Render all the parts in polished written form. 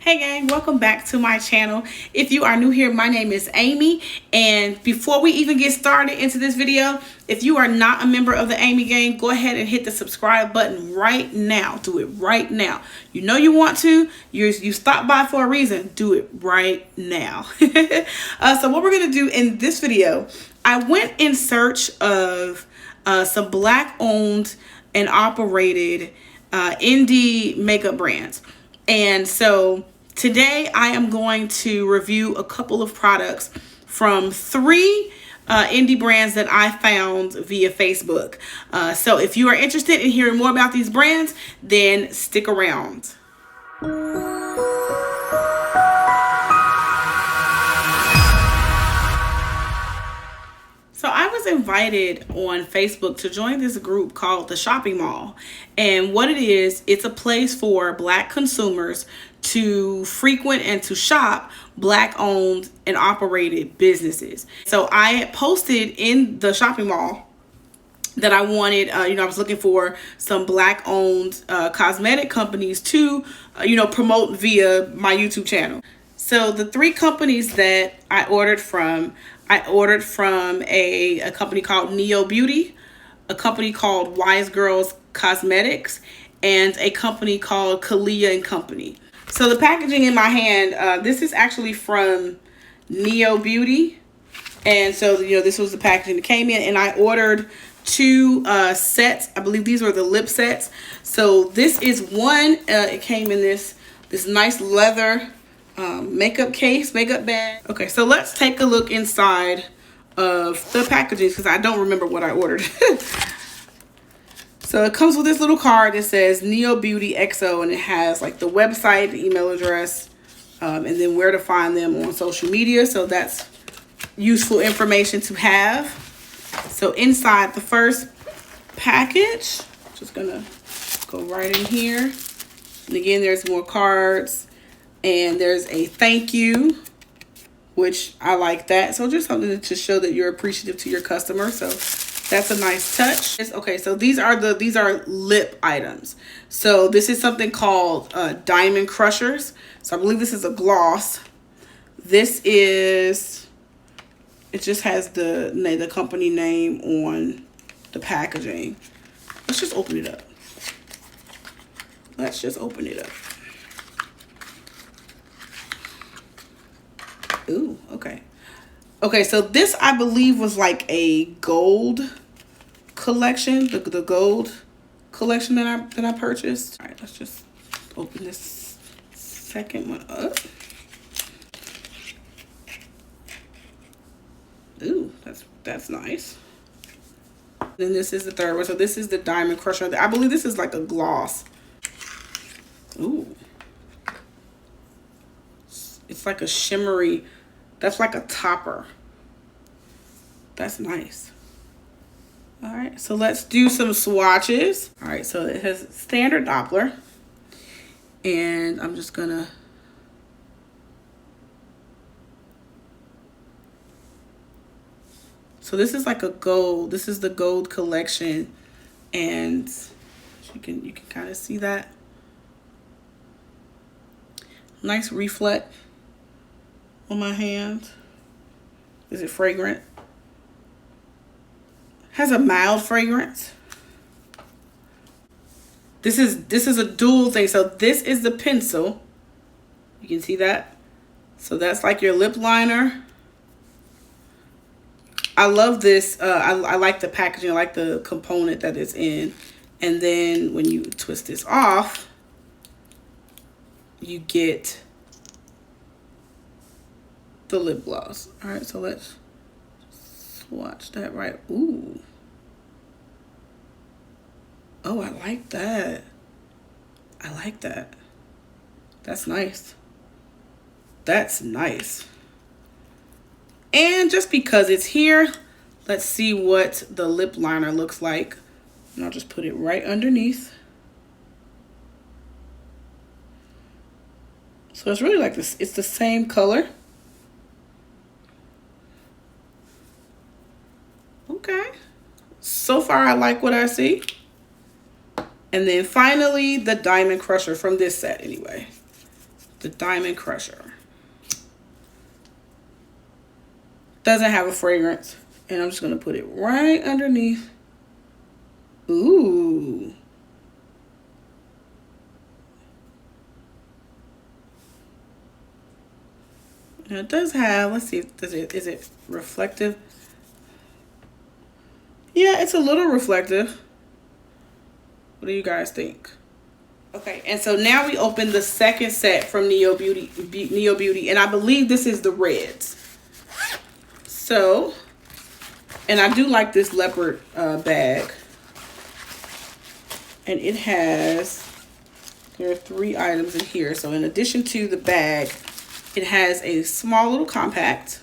Hey gang, welcome back to my channel. If you are new here, my name is Amy, and before we even get started into this video, if you are not a member of the Amy gang, go ahead and hit the subscribe button right now. Do it right now. You know you want to. You stopped by for a reason. Do it right now. So what we're gonna do in this video, I went in search of some black owned and operated indie makeup brands. And so today I am going to review a couple of products from three indie brands that I found via Facebook. So if you are interested in hearing more about these brands, then stick around. So I was invited on Facebook to join this group called the Shopping Mall. And what it is, it's a place for black consumers to frequent and to shop black owned and operated businesses. So I had posted in the shopping mall that I wanted, I was looking for some black owned cosmetic companies to, promote via my YouTube channel. So the three companies that I ordered from a company called Neo Beauty, a company called Wise Girls Cosmetics, and a company called Kalia and Company. So the packaging in my hand, this is actually from Neo Beauty. And so, this was the packaging that came in, and I ordered two sets. I believe these were the lip sets. So this is one, it came in this nice leather makeup case, makeup bag. Okay, so let's take a look inside of the packaging because I don't remember what I ordered. So it comes with this little card that says Neo Beauty XO, and it has like the website, the email address, and then where to find them on social media. So that's useful information to have. So inside the first package, just gonna go right in here. And again, there's more cards, and there's a thank you, which I like that. So just something to show that you're appreciative to your customer. So that's a nice touch. Okay, so these are lip items. So this is something called Diamond Crushers. So I believe this is a gloss. This is, it just has the company name on the packaging. Let's just open it up. Let's just open it up. Ooh, okay. Okay, so this I believe was like a gold collection, the gold collection that I purchased. All right, let's just open this second one up. Ooh, that's nice. Then this is the third one. So this is the Diamond Crusher. I believe this is like a gloss. Ooh. It's like a shimmery, that's like a topper. That's nice. All right, so let's do some swatches. All right, so it has standard Doppler. And I'm just gonna, so this is like a gold, this is the gold collection. And you can kind of see that. Nice reflect on my hand. Is it fragrant? Has a mild fragrance. This is a dual thing. So this is the pencil. You can see that. So that's like your lip liner. I love this. I like the packaging. I like the component that it's in. And then when you twist this off, you get the lip gloss. All right, so let's swatch that right. Ooh. Oh, I like that. I like that. That's nice. That's nice. And just because it's here, let's see what the lip liner looks like. And I'll just put it right underneath. So it's really like this. It's the same color. Okay. So far, I like what I see. And then finally, the Diamond Crusher from this set anyway. the Diamond Crusher. Doesn't have a fragrance. And I'm just going to put it right underneath. Ooh. Now it does have, let's see, is it reflective? Yeah, it's a little reflective. What do you guys think? Okay, and so now we open the second set from Neo Beauty, and I believe this is the reds. So, and I do like this leopard bag. And it has, there are 3 items in here. So in addition to the bag, it has a small little compact.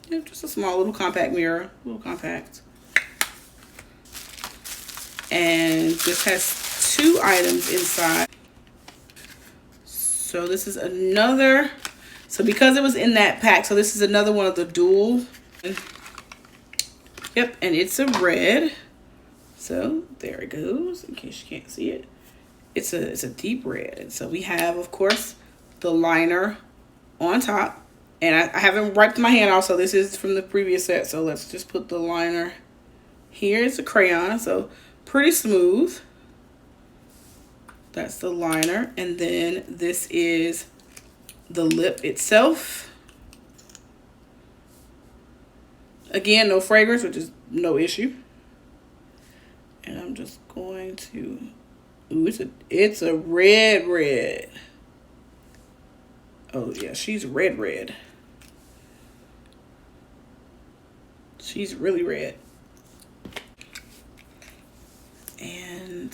Yeah, just a small little compact mirror, little compact. And this has 2 items inside. So this is another, so because it was in that pack, so this is another one of the dual. Yep, and it's a red. So there it goes, in case you can't see it. It's a deep red. And so we have, of course, the liner on top. And I haven't wiped my hand off, so this is from the previous set. So let's just put the liner here. It's a crayon, so pretty smooth. That's the liner. And then this is the lip itself. Again, no fragrance, which is no issue. And I'm just going to, ooh, it's a red. Oh yeah, she's red. She's really red. And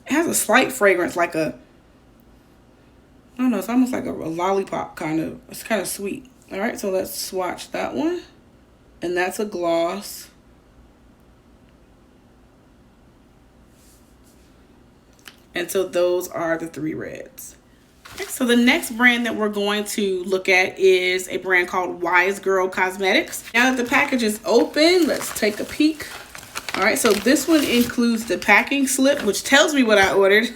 it has a slight fragrance, like a, I don't know, it's almost like a lollipop kind of. It's kind of sweet. All right, so let's swatch that one. And that's a gloss. And so those are the 3 reds. Okay, so the next brand that we're going to look at is a brand called Wise Girl Cosmetics. Now that the package is open, let's take a peek. All right, so this one includes the packing slip, which tells me what I ordered.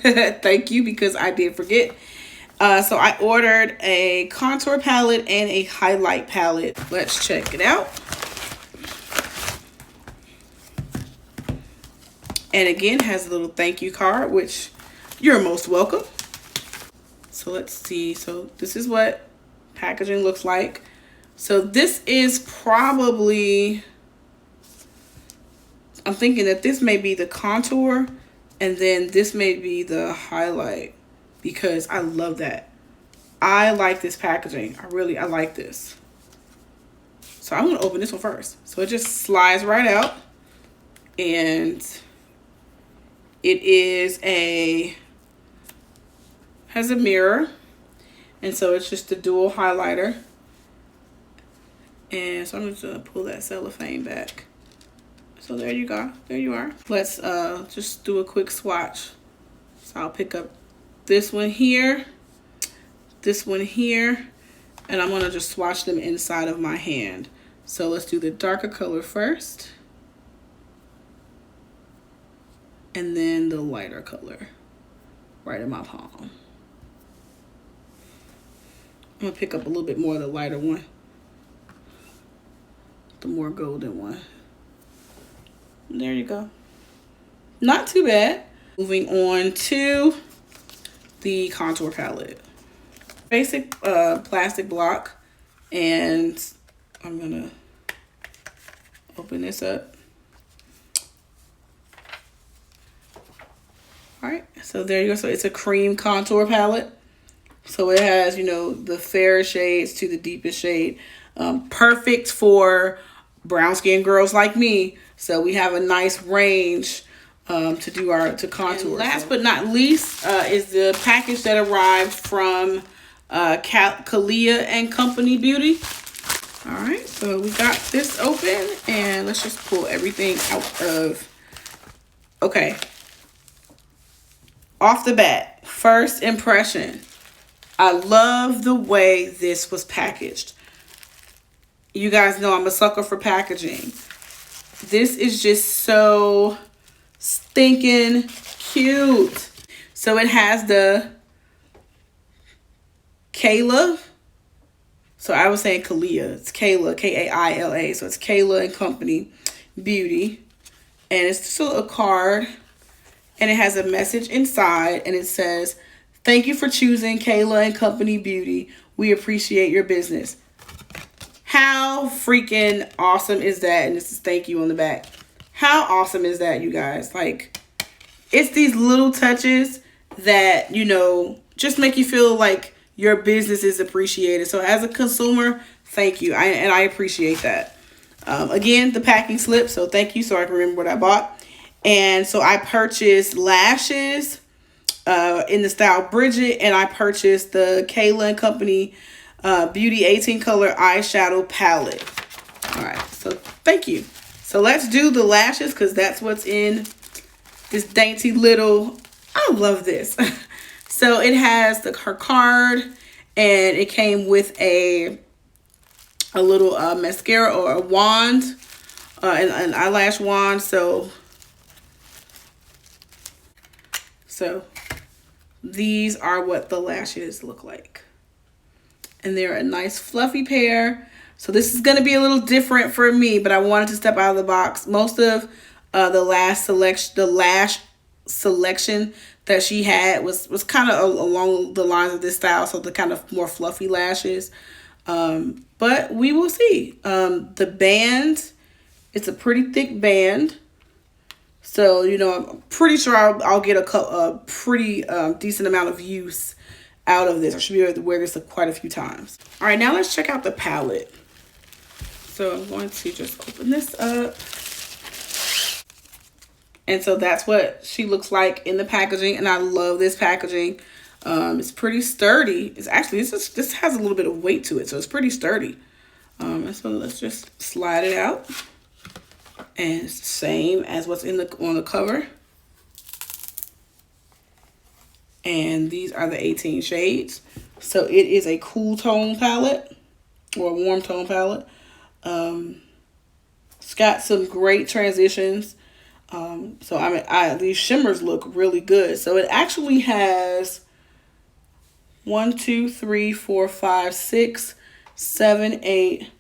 Thank you, because I did forget. So I ordered a contour palette and a highlight palette. Let's check it out. And again, has a little thank you card, which you're most welcome. So let's see. So this is what packaging looks like. So this is probably, I'm thinking that this may be the contour and then this may be the highlight, because I love that. I like this packaging. I like this. So I'm gonna open this one first. So it just slides right out, and it is has a mirror, and so it's just a dual highlighter. And so I'm just gonna pull that cellophane back. So there you go, there you are. Let's just do a quick swatch. So I'll pick up this one here, and I'm gonna just swatch them inside of my hand. So let's do the darker color first, and then the lighter color right in my palm. I'm gonna pick up a little bit more of the lighter one, the more golden one. There you go. Not too bad. Moving on to the contour palette. Basic plastic block, and I'm gonna open this up. All right, so there you go. So it's a cream contour palette. So it has, you know, the fair shades to the deepest shade. Perfect for brown skinned girls like me. So we have a nice range to do to contour. And last but not least is the package that arrived from Kalia and Company Beauty. All right, so we got this open, and let's just pull everything out of. Okay. Off the bat, first impression. I love the way this was packaged. You guys know I'm a sucker for packaging. This is just so stinking cute. So it has the Kayla. So I was saying Kalia. It's Kayla, Kaila. So it's Kayla and Company Beauty. And it's just a card. And it has a message inside. And it says, "Thank you for choosing Kayla and Company Beauty. We appreciate your business." How freaking awesome is that? And this is thank you on the back. How awesome is that, you guys? Like, it's these little touches that, you know, just make you feel like your business is appreciated. So as a consumer, thank you. I appreciate that. Again, the packing slip. So thank you. So I can remember what I bought. And so I purchased lashes in the style Bridget. And I purchased the Kayla and Company Beauty 18 color eyeshadow palette. All right. So thank you. So let's do the lashes because that's what's in this dainty little, I love this. So it has her card, and it came with a little mascara or a wand, an eyelash wand. So these are what the lashes look like. And they're a nice fluffy pair. So this is going to be a little different for me, but I wanted to step out of the box. Most of the lash selection that she had was kind of along the lines of this style, so the kind of more fluffy lashes. But we will see. The band, it's a pretty thick band. So, you know, I'm pretty sure I'll get a pretty decent amount of use out of this. I should be able to wear this quite a few times. All right, now let's check out the palette. So I'm going to just open this up. And so that's what she looks like in the packaging. And I love this packaging. It's pretty sturdy. It's actually, this has a little bit of weight to it. So it's pretty sturdy. And so let's just slide it out. And it's the same as what's on the cover. And these are the 18 shades. So it is a cool tone palette or a warm tone palette. It's got some great transitions. So these shimmers look really good. So it actually has 1, 2, 3, 4, 5, 6, 7, 8,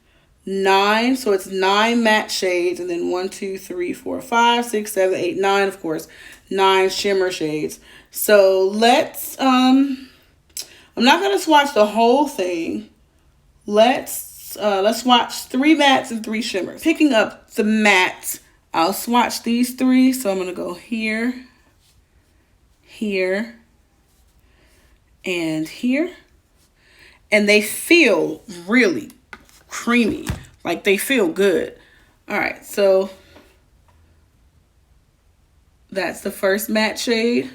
9. So it's 9 matte shades, and then 1, 2, 3, 4, 5, 6, 7, 8, 9. Of course, 9 shimmer shades. So let's I'm not gonna swatch the whole thing. Let's swatch 3 mattes and 3 shimmers. Picking up the mattes, I'll swatch these 3. So I'm gonna go here, here, and here. And they feel really creamy. Like, they feel good. All right, so that's the first matte shade.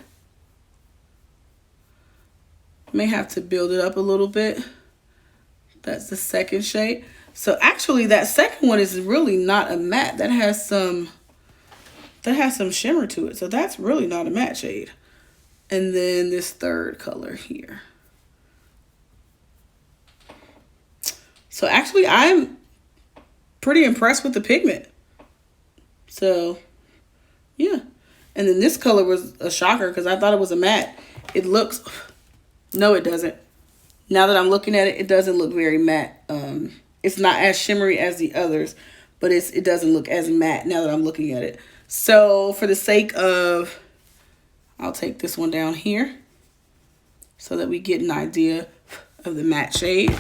May have to build it up a little bit. That's the second shade. So actually that second one is really not a matte. That has some shimmer to it. So that's really not a matte shade. And then this third color here. So actually I'm pretty impressed with the pigment. So yeah. And then this color was a shocker because I thought it was a matte. It looks, no it doesn't. Now that I'm looking at it, it doesn't look very matte. It's not as shimmery as the others, but it doesn't look as matte now that I'm looking at it. So for the sake of, I'll take this one down here so that we get an idea of the matte shade.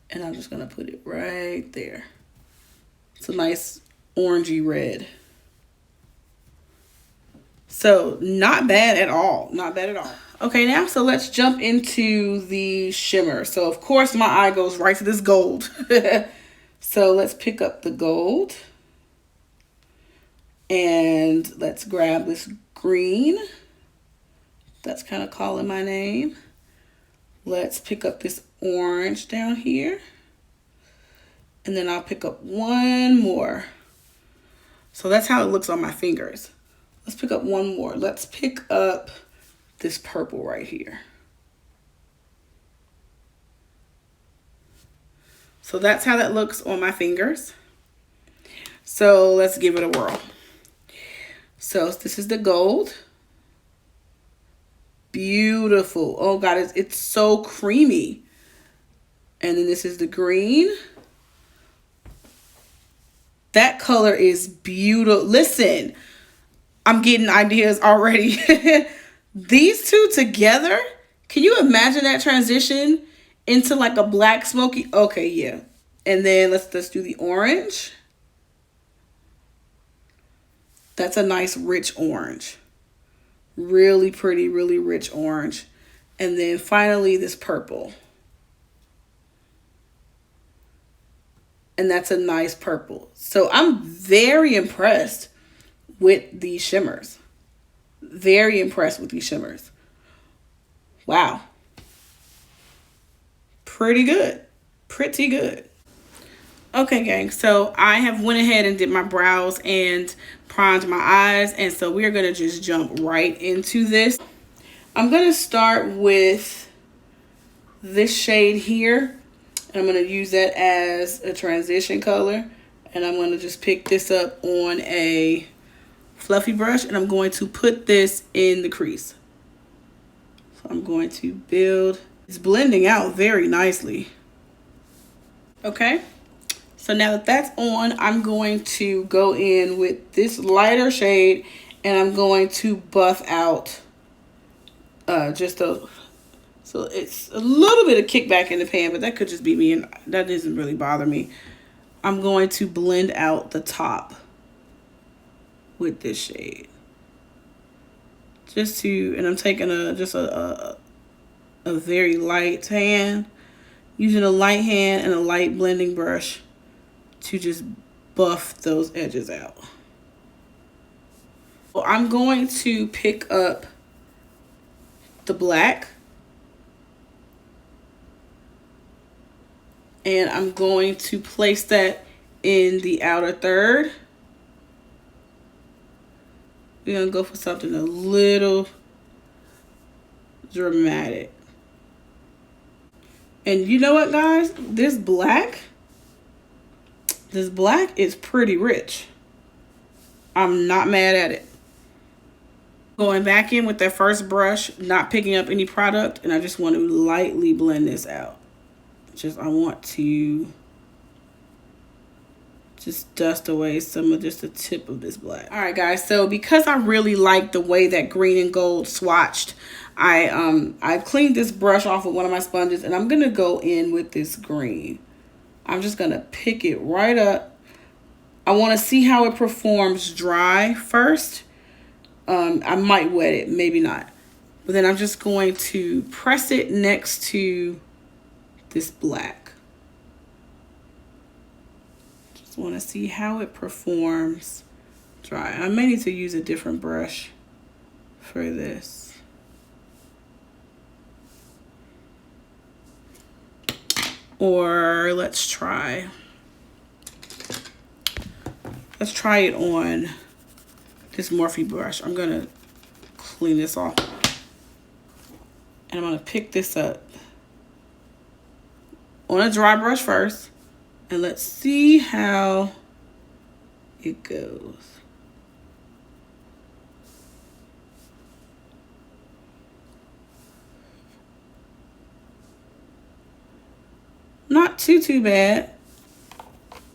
And I'm just gonna put it right there. It's a nice orangey red. So not bad at all, not bad at all. Okay, now, so let's jump into the shimmer. So, of course, my eye goes right to this gold. So, let's pick up the gold. And let's grab this green. That's kind of calling my name. Let's pick up this orange down here. And then I'll pick up one more. So, that's how it looks on my fingers. Let's pick up one more. Let's pick up this purple right here. So that's how that looks on my fingers. So let's give it a whirl. So this is the gold. Beautiful. Oh God, it's so creamy. And then this is the green. That color is beautiful. Listen, I'm getting ideas already. These two together, can you imagine that transition into like a black smoky? Okay, yeah. And then let's do the orange. That's a nice rich orange. Really pretty, really rich orange. And then finally this purple. And that's a nice purple. So I'm very impressed with these shimmers. Very impressed with these shimmers. Wow. Pretty good. Pretty good. Okay, gang. So I have went ahead and did my brows and primed my eyes. And so we're going to just jump right into this. I'm going to start with this shade here. I'm going to use that as a transition color. And I'm going to just pick this up on a fluffy brush. And I'm going to put this in the crease. So I'm going to build. It's blending out very nicely. Okay. So now that that's on, I'm going to go in with this lighter shade. And I'm going to buff out so it's a little bit of kickback in the pan, but that could just be me, and that doesn't really bother me. I'm going to blend out the top with this shade. And I'm taking a very light hand, using a light hand and a light blending brush to just buff those edges out. So I'm going to pick up the black. And I'm going to place that in the outer third. We're going to go for something a little dramatic. And you know what, guys? This black is pretty rich. I'm not mad at it. Going back in with that first brush, not picking up any product, and I just want to lightly blend this out. I want to just dust away some of just the tip of this black. All right, guys. So because I really like the way that green and gold swatched, I cleaned this brush off with one of my sponges, and I'm gonna go in with this green. I'm just gonna pick it right up. I want to see how it performs dry first. I might wet it, maybe not. But then I'm just going to press it next to this black. Just want to see how it performs dry. I may need to use a different brush for this. Or let's try it on this Morphe brush. I'm gonna clean this off. And I'm gonna pick this up on a dry brush first, and let's see how it goes. Not too bad.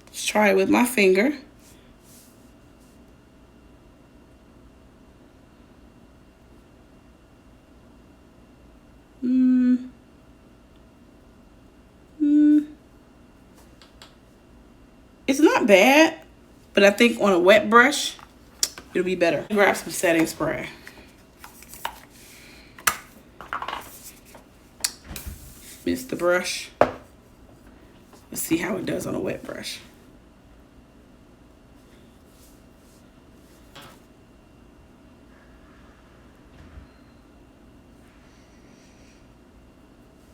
Let's try it with my finger. It's not bad, but I think on a wet brush, it'll be better. Grab some setting spray. Mist the brush. Let's see how it does on a wet brush.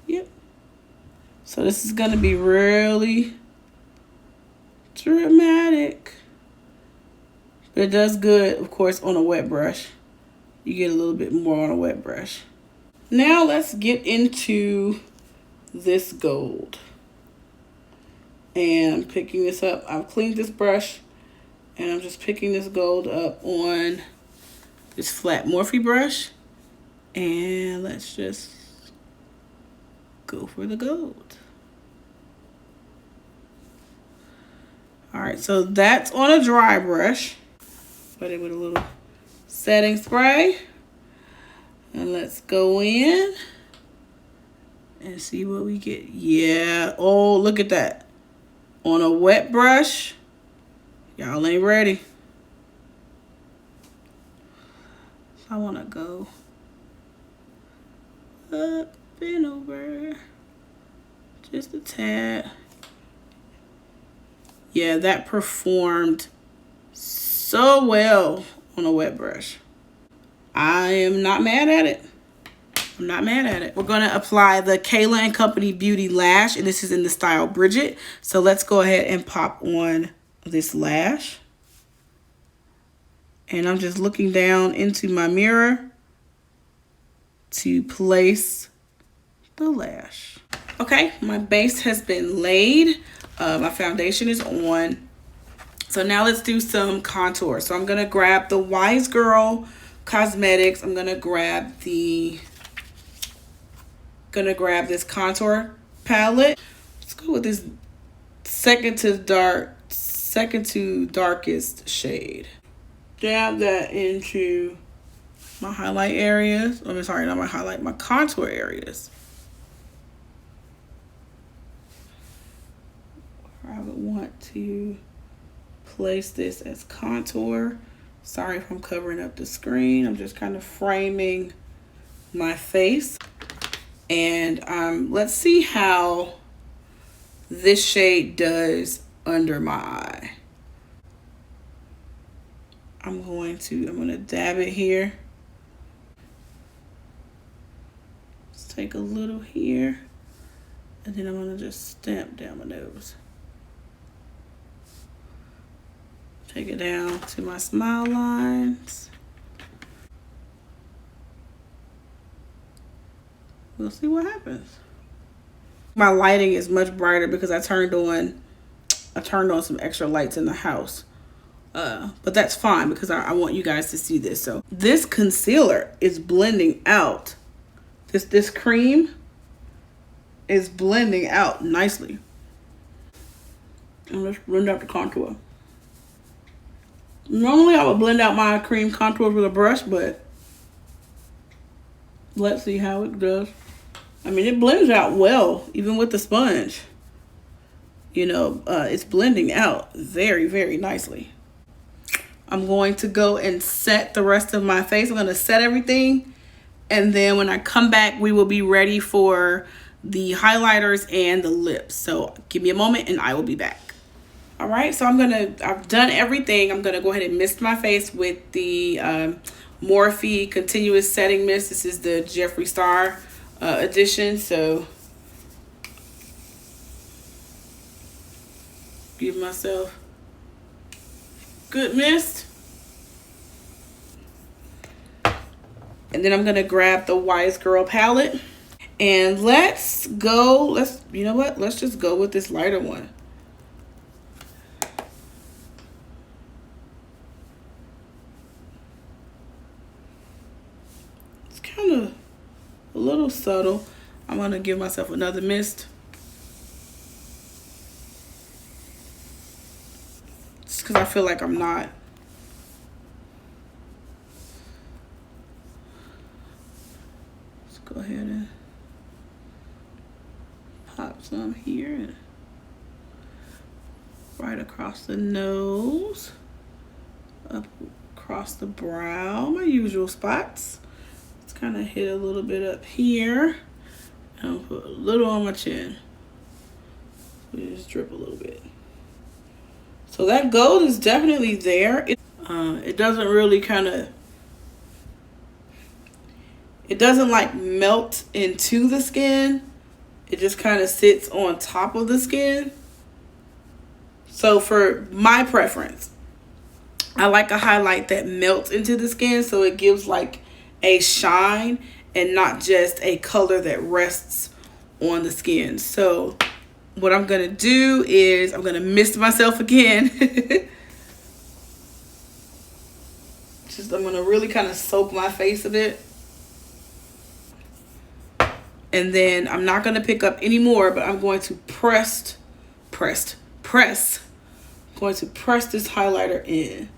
Yep. So this is gonna be really dramatic, but it does good, of course, on a wet brush. You get a little bit more on a wet brush. Now let's get into this gold. And I'm picking this up. I've cleaned this brush, And I'm just picking this gold up on this flat Morphe brush. And let's just go for the gold. All right, so that's on a dry brush. Put it with a little setting spray. And let's go in and see what we get. Yeah, oh, look at that. On a wet brush, y'all ain't ready. So I wanna go up and over, just a tad. Yeah, that performed so well on a wet brush. I am not mad at it. I'm not mad at it. We're gonna apply the Kayla and Company Beauty Lash, and this is in the style Bridget. So let's go ahead and pop on this lash. And I'm just looking down into my mirror to place the lash. Okay, my base has been laid. My foundation is on. So now let's do some contour. So I'm gonna grab the Wise Girl Cosmetics. I'm gonna grab this contour palette. Let's go with this second to darkest shade. Dab that into my highlight areas. I'm sorry, not my highlight, my contour areas. I would want to place this as contour. Sorry if I'm covering up the screen. I'm just kind of framing my face. And let's see how this shade does under my eye. I'm gonna dab it here. Let's take a little here. And then I'm gonna just stamp down my nose. Take it down to my smile lines. We'll see what happens. My lighting is much brighter because I turned on some extra lights in the house. But that's fine because I want you guys to see this. So this concealer is blending out. This cream is blending out nicely. And let's blend out the contour. Normally I would blend out my cream contours with a brush, but let's see how it does. I mean, it blends out well, even with the sponge. You know, it's blending out very, very nicely. I'm going to go and set the rest of my face. I'm going to set everything. And then when I come back, we will be ready for the highlighters and the lips. So give me a moment and I will be back. All right, so I've done everything. I'm gonna go ahead and mist my face with the Morphe Continuous Setting Mist. This is the Jeffree Star edition. So give myself good mist. And then I'm gonna grab the Wise Girl palette. And let's you know what? Let's just go with this lighter one. A little subtle. I'm gonna give myself another mist. Just because I feel like I'm not. Let's go ahead and pop some here. And right across the nose. Up across the brow. My usual spots. Kind of hit a little bit up here. And I'll put a little on my chin. Just drip a little bit. So that gold is definitely there. It doesn't really it doesn't like melt into the skin. It just kind of sits on top of the skin. So for my preference, I like a highlight that melts into the skin so it gives like a shine and not just a color that rests on the skin. So what I'm gonna do is I'm gonna mist myself again I'm gonna really kind of soak my face a bit. And then I'm not gonna pick up any more, but I'm going to press. I'm going to press this highlighter in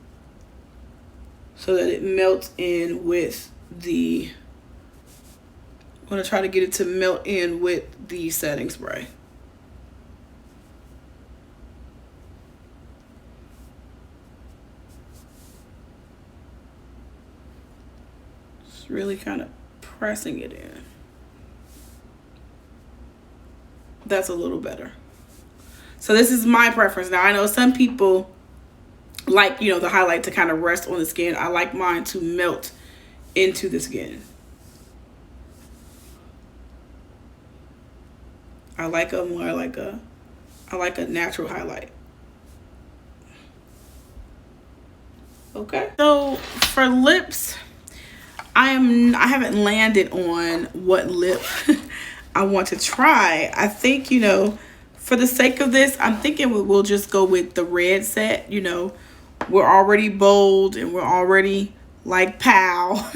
so that it melts in with the, I'm gonna try to get it to melt in with the setting spray. Just really kind of pressing it in. That's a little better. So this is my preference. Now I know some people like, you know, the highlight to kind of rest on the skin. I like mine to melt into the skin. I like a more like a, I like a natural highlight. Okay. So for lips, I haven't landed on what lip I want to try. I think, you know, for the sake of this, I'm thinking we'll just go with the red set. You know, we're already bold and we're already like pow.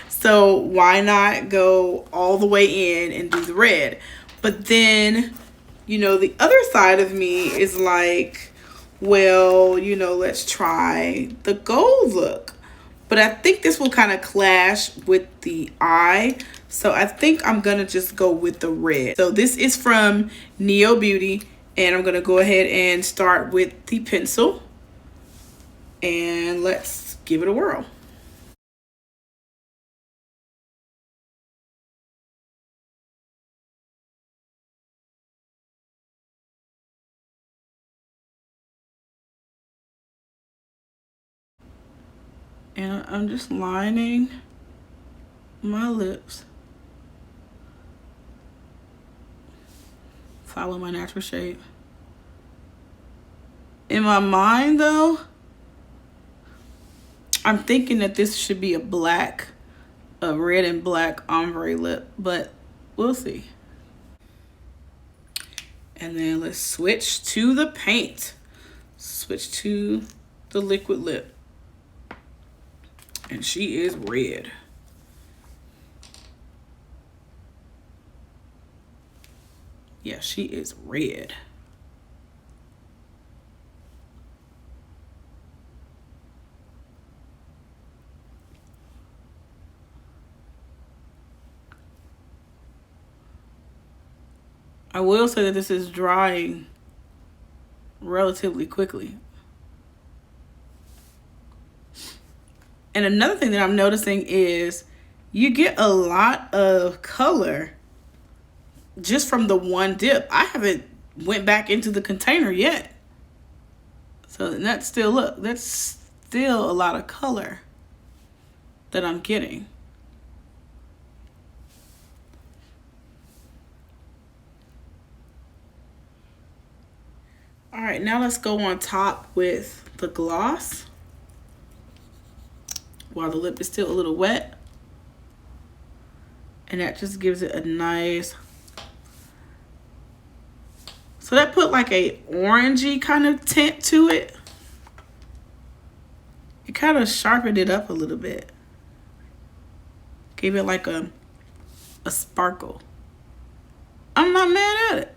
So why not go all the way in and do the red? But then, you know, the other side of me is like, well, you know, let's try the gold look. But I think this will kind of clash with the eye. So I think I'm going to just go with the red. So this is from Neo Beauty. And I'm going to go ahead and start with the pencil. And let's give it a whirl. And I'm just lining my lips. Follow my natural shape. In my mind though, I'm thinking that this should be a red and black ombre lip, but we'll see. And then let's switch to the paint. Switch to the liquid lip. And she is red. Yeah, she is red. I will say that this is drying relatively quickly. And another thing that I'm noticing is you get a lot of color just from the one dip. I haven't went back into the container yet. So that's still, look, that's still a lot of color that I'm getting. All right, now let's go on top with the gloss while the lip is still a little wet. And that just gives it a nice, so that put like a orangey kind of tint to it. It kind of sharpened it up a little bit. Gave it like a sparkle. I'm not mad at it.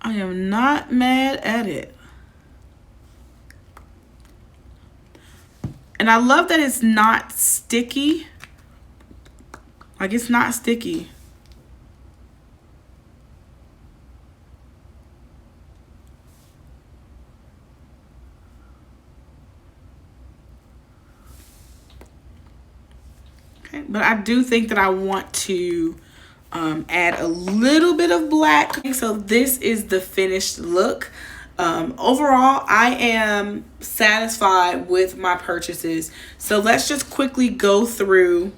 I am not mad at it. And I love that it's not sticky. Like, it's not sticky. Okay, but I do think that I want to add a little bit of black. So this is the finished look. Overall, I am satisfied with my purchases. So let's just quickly go through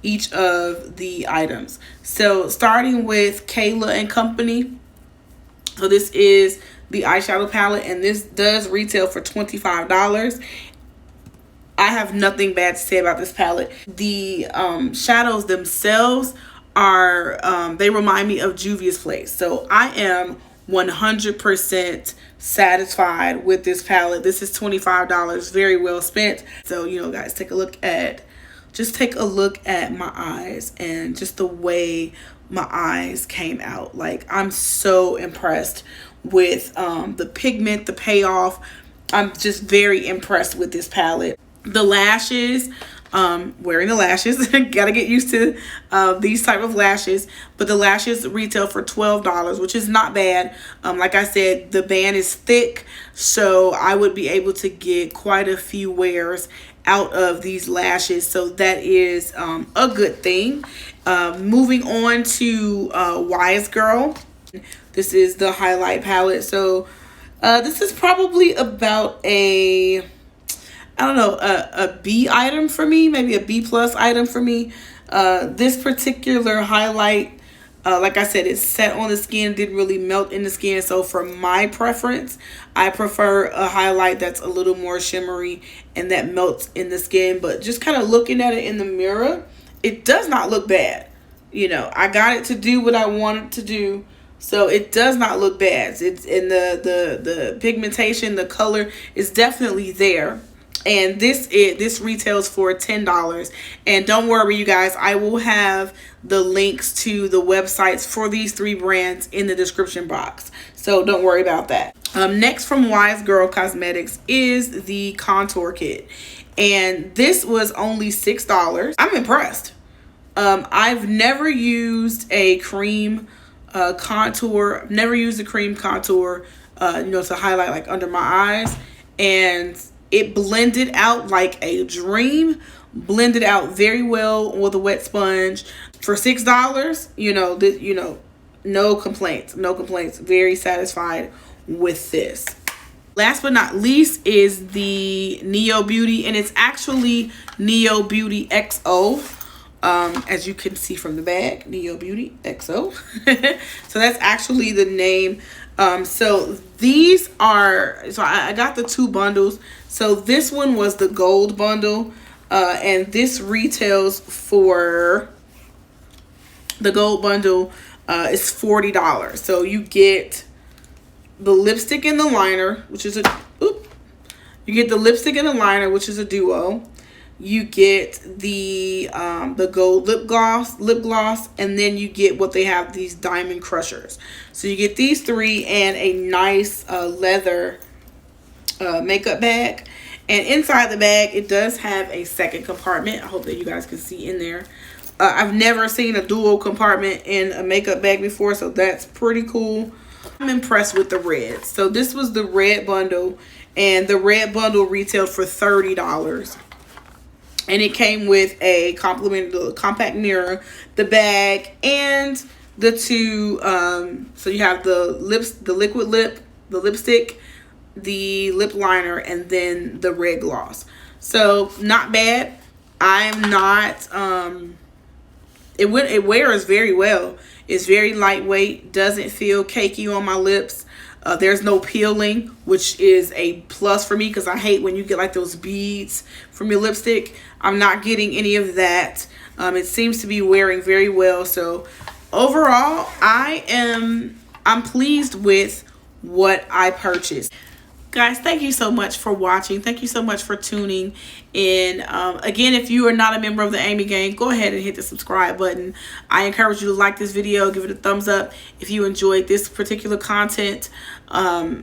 each of the items. So starting with Kayla and Company. So this is the eyeshadow palette, and this does retail for $25. I have nothing bad to say about this palette. The shadows themselves are, they remind me of Juvia's Place. So I am 100% satisfied with this palette. This is $25, very well spent. So, you know, guys, take a look at my eyes and just the way my eyes came out. Like, I'm so impressed with the pigment, the payoff. I'm just very impressed with this palette. The lashes, wearing the lashes, gotta get used to these type of lashes, but the lashes retail for $12, which is not bad. Like I said, the band is thick, so I would be able to get quite a few wears out of these lashes, so that is a good thing. Moving on to Wise Girl. This is the highlight palette. So this is probably about a B item for me, maybe a B plus item for me. This particular highlight, like I said, it's set on the skin, didn't really melt in the skin. So for my preference, I prefer a highlight that's a little more shimmery and that melts in the skin. But just kind of looking at it in the mirror, it does not look bad. You know, I got it to do what I wanted to do. So it does not look bad. It's in the pigmentation, the color is definitely there. And this retails for $10. And don't worry, you guys, I will have the links to the websites for these 3 brands in the description box. So don't worry about that. Next from Wise Girl Cosmetics is the contour kit. And this was only $6. I'm impressed. I've never used a cream contour. I've never used a cream contour, you know, to highlight like under my eyes. And it blended out like a dream, blended out very well with a wet sponge. For $6, you know, no complaints, no complaints. Very satisfied with this. Last but not least is the Neo Beauty, and it's actually Neo Beauty XO. As you can see from the bag, Neo Beauty XO. So that's actually the name. So these are, so I got the 2 bundles. So this one was the gold bundle, and this retails for, the gold bundle is $40. So you get the lipstick and the liner, which is you get the lipstick and the liner, which is a duo. You get the gold lip gloss, and then you get what they have, these diamond crushers. So you get these 3 and a nice leather makeup bag. And inside the bag, it does have a second compartment. I hope that you guys can see in there. I've never seen a dual compartment in a makeup bag before, so that's pretty cool. I'm impressed with the red. So this was the red bundle, and the red bundle retailed for $30. And it came with a complimentary compact mirror, the bag, and the 2. So you have the liquid lip, the lipstick, the lip liner, and then the red gloss. So not bad. I'm not. It wears very well. It's very lightweight. Doesn't feel cakey on my lips. There's no peeling, which is a plus for me because I hate when you get like those beads from your lipstick. I'm not getting any of that. It seems to be wearing very well. So overall, I'm pleased with what I purchased. Guys, thank you so much for watching. Thank you so much for tuning in. Again, if you are not a member of the Amy Gang, go ahead and hit the subscribe button. I encourage you to like this video, give it a thumbs up if you enjoyed this particular content.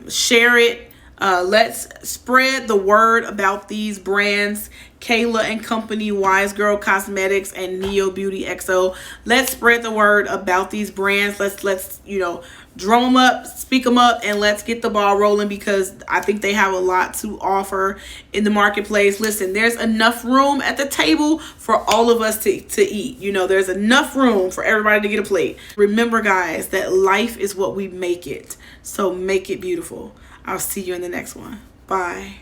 Share it. Let's spread the word about these brands, Kayla and Company, Wise Girl Cosmetics, and Neo Beauty XO. Let's spread the word about these brands. Let's you know, drum them up, speak them up, and let's get the ball rolling because I think they have a lot to offer in the marketplace. Listen, there's enough room at the table for all of us to eat. You know, there's enough room for everybody to get a plate. Remember, guys, that life is what we make it. So make it beautiful. I'll see you in the next one. Bye.